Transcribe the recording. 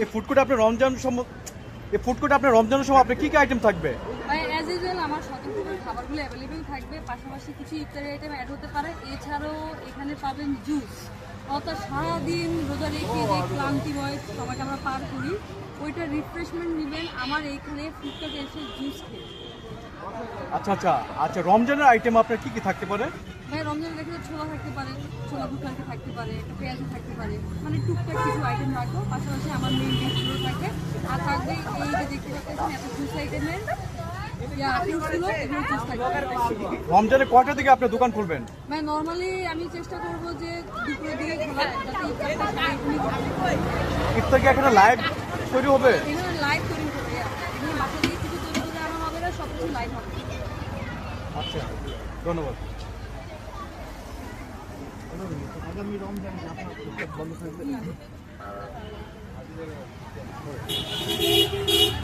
এই ফুড কোর্টে আপনার রমজানের সময় আপনার কি কি আইটেম থাকবে? ভাই অ্যাজ ইউজুয়াল আমার স্বতন্ত্র খাবারগুলো অ্যাভেলেবেল থাকবে, পাশাপাশি কিছু ইফতারি আইটেম অ্যাড হতে পারে। এছাড়াও এখানে পাবেন জুস, অর্থাৎ সারাদিন রোজা রেখে যে ক্লান্তিময় সময়টা আমরা পার করি ওইটা রিফ্রেশমেন্ট নেবেন আমার এইখানে ফুডটাকে এসে জুস খেয়ে। আচ্ছা, রমজানের আইটেম আপনার কি কি থাকতে পারে? হ্যাঁ, রমজান দেখে ছোলা থাকতে পারে, ছোলা ভুট্টাকে থাকতে পারে, একটা পেঁয়াজও থাকতে পারে, মানে টুকটাক কিছু আইটেম রাখবো। পাশাপাশি আমার মেইন ডিশগুলো থাকবে, আর থাকবে এই যে দেখতে পাচ্ছেন এত জুস আইটেমের ফ্রুটসগুলো, এগুলো জুস থাকবে। রমজানে কয়টা থেকে আপনার দোকান খুলবেন? মানে নর্মালি আমি চেষ্টা করবো যে দুপুরের দিকে খোলা, যাতে ইফতারটা সবাই এখানে করতে পারে। ইফতার কি এখানে লাইভ তৈরি হবে? এখানে লাইভ তৈরি করবে, এখানে বাসা দিয়ে কিছু তৈরি করে আনা হবে না, সব কিছু লাইভ হবে। আচ্ছা, ধন্যবাদ। আগামী রমজান আপনার বন্ধ থাকবে।